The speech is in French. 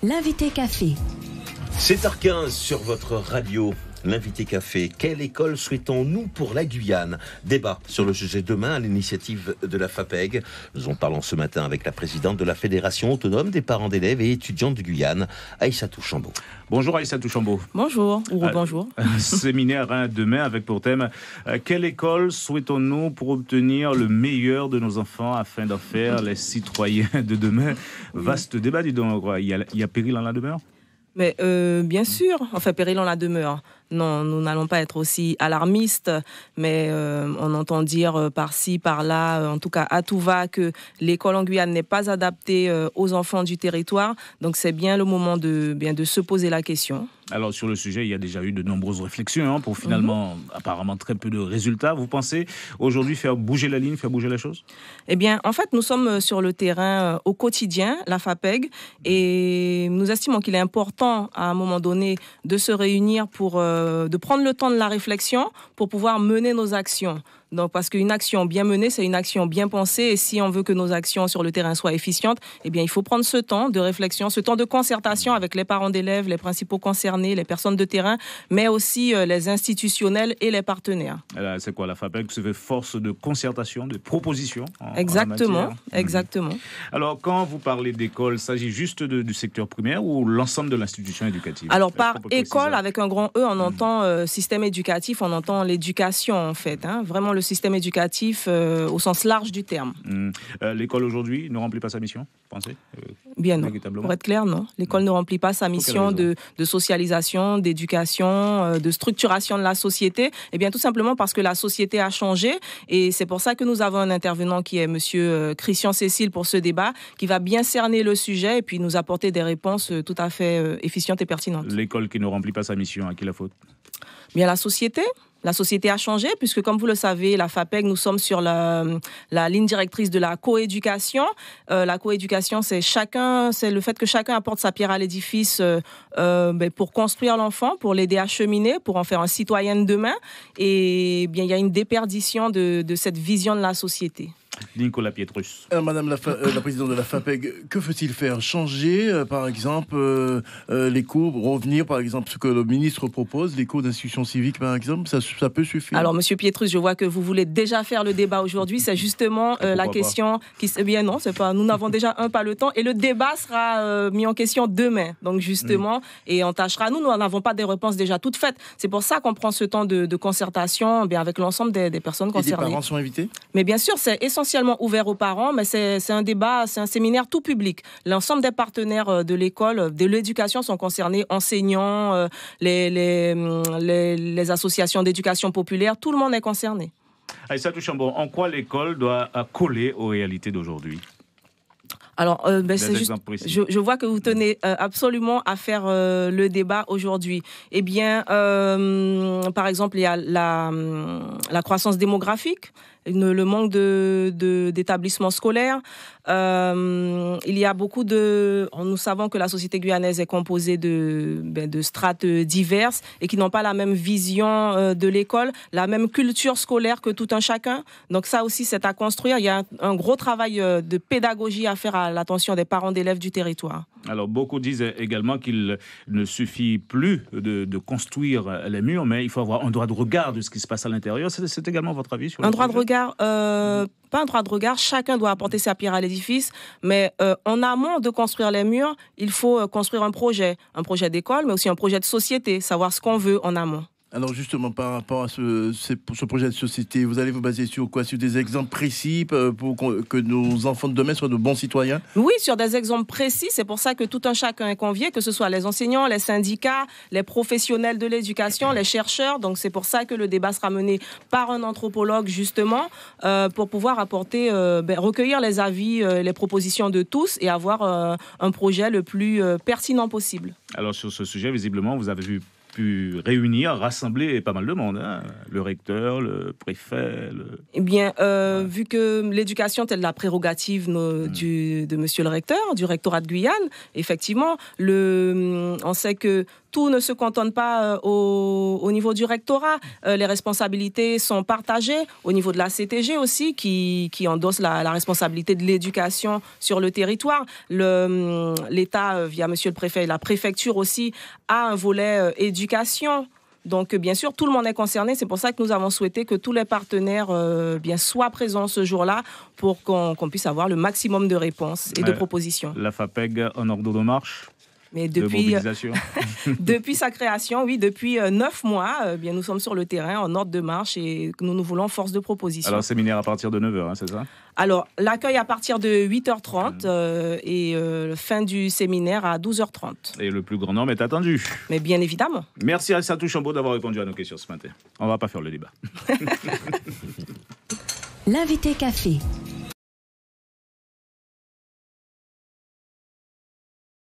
L'invité café. 7h15 sur votre radio. L'invité café. Quelle école souhaitons-nous pour la Guyane? Débat sur le sujet demain à l'initiative de la FAPEG. Nous en parlons ce matin avec la présidente de la Fédération autonome des parents d'élèves et étudiants de Guyane, Aïssatou Chambaud. Bonjour Aïssatou Chambaud. Bonjour ou bonjour. Séminaire demain avec pour thème quelle école souhaitons-nous pour obtenir le meilleur de nos enfants afin d'en faire les citoyens de demain? Vaste débat, dis donc. Il y a péril en la demeure? Mais bien sûr, enfin péril en la demeure. Non, nous n'allons pas être aussi alarmistes, mais on entend dire par-ci, par-là, en tout cas à tout va, que l'école en Guyane n'est pas adaptée aux enfants du territoire. Donc c'est bien le moment de se poser la question. Alors sur le sujet, il y a déjà eu de nombreuses réflexions pour finalement apparemment très peu de résultats. Vous pensez aujourd'hui faire bouger la ligne, faire bouger la chose? Eh bien, en fait, nous sommes sur le terrain au quotidien, la FAPEG, et nous estimons qu'il est important à un moment donné de se réunir pour de prendre le temps de la réflexion pour pouvoir mener nos actions. Donc, parce qu'une action bien menée, c'est une action bien pensée. Et si on veut que nos actions sur le terrain soient efficientes, eh bien, il faut prendre ce temps de réflexion, ce temps de concertation avec les parents d'élèves, les principaux concernés, les personnes de terrain, mais aussi les institutionnels et les partenaires. Alors, c'est quoi la FAPEG? Se fait force de concertation, de proposition. Exactement, exactement. Alors, quand vous parlez d'école, il s'agit juste du secteur primaire ou l'ensemble de l'institution éducative? Alors, par école, avec un grand E, on entend système éducatif, on entend l'éducation, en fait. Vraiment le système éducatif au sens large du terme. L'école aujourd'hui ne remplit pas sa mission, pensez? Bien non. Pour être clair, non. L'école ne remplit pas sa mission de socialisation, d'éducation, de structuration de la société. Eh bien, tout simplement parce que la société a changé. Et c'est pour ça que nous avons un intervenant qui est monsieur Christian Cécile pour ce débat, qui va bien cerner le sujet et puis nous apporter des réponses tout à fait efficientes et pertinentes. L'école qui ne remplit pas sa mission, à qui la faute? Bien, la société. La société a changé puisque, comme vous le savez, la FAPEG, nous sommes sur la ligne directrice de la coéducation. La coéducation, c'est le fait que chacun apporte sa pierre à l'édifice pour construire l'enfant, pour l'aider à cheminer, pour en faire un citoyen de demain. Et bien, il y a une déperdition de cette vision de la société. Nicolas Pietrus. Madame la présidente de la FAPEG, que faut-il faire? Changer, par exemple, les cours, revenir, par exemple, ce que le ministre propose, les cours d'instruction civique, par exemple, ça peut suffire? Alors, monsieur Pietrus, je vois que vous voulez déjà faire le débat aujourd'hui. C'est justement la question qui... Eh bien non, c'est pas... Nous n'avons déjà pas le temps. Et le débat sera mis en question demain. Donc, justement, et on tâchera... Nous n'avons pas des réponses déjà toutes faites. C'est pour ça qu'on prend ce temps de concertation avec l'ensemble des personnes concernées. Et les parents sont invités? Mais bien sûr, c'est essentiellement ouvert aux parents, mais c'est un débat, c'est un séminaire tout public. L'ensemble des partenaires de l'école, de l'éducation sont concernés, enseignants, les associations d'éducation populaire, tout le monde est concerné. Aïssatou Chambaud, en quoi l'école doit coller aux réalités d'aujourd'hui? Alors, c'est juste, je vois que vous tenez absolument à faire le débat aujourd'hui. Eh bien, par exemple, il y a la croissance démographique, le manque d'établissements scolaires. Il y a beaucoup nous savons que la société guyanaise est composée de strates diverses et qui n'ont pas la même vision de l'école, la même culture scolaire que tout un chacun. Donc ça aussi, c'est à construire. Il y a un gros travail de pédagogie à faire à l'attention des parents d'élèves du territoire. Alors, beaucoup disent également qu'il ne suffit plus de construire les murs, mais il faut avoir un droit de regard de ce qui se passe à l'intérieur. C'est également votre avis sur le sujet? Droit de regard, pas un droit de regard, chacun doit apporter sa pierre à l'édifice, mais en amont de construire les murs, il faut construire un projet d'école, mais aussi un projet de société, savoir ce qu'on veut en amont. Alors justement, par rapport à ce projet de société, vous allez vous baser sur quoi? Sur des exemples précis pour que nos enfants de demain soient de bons citoyens? Oui, sur des exemples précis. C'est pour ça que tout un chacun est convié, que ce soit les enseignants, les syndicats, les professionnels de l'éducation, les chercheurs. Donc c'est pour ça que le débat sera mené par un anthropologue, justement, pour pouvoir apporter, recueillir les avis, les propositions de tous et avoir un projet le plus pertinent possible. Alors sur ce sujet, visiblement, vous avez pu réunir, rassembler pas mal de monde, le recteur, le préfet. Eh bien, vu que l'éducation est la prérogative de monsieur le recteur, du rectorat de Guyane, effectivement, on sait que tout ne se cantonne pas au niveau du rectorat. Les responsabilités sont partagées au niveau de la CTG aussi, qui endosse la responsabilité de l'éducation sur le territoire. L'État, via monsieur le préfet et la préfecture aussi, a un volet éducation. Donc, bien sûr, tout le monde est concerné. C'est pour ça que nous avons souhaité que tous les partenaires soient présents ce jour-là pour qu'on puisse avoir le maximum de réponses et de propositions. La FAPEG en ordre de marche. Mais depuis sa création, oui, depuis 9 mois, nous sommes sur le terrain en ordre de marche et nous voulons force de proposition. Alors, séminaire à partir de 9h, c'est ça ? Alors, l'accueil à partir de 8h30 et fin du séminaire à 12h30. Et le plus grand nombre est attendu. Mais bien évidemment. Merci à Aïssatou Chambaud d'avoir répondu à nos questions ce matin. On ne va pas faire le débat. L'invité café.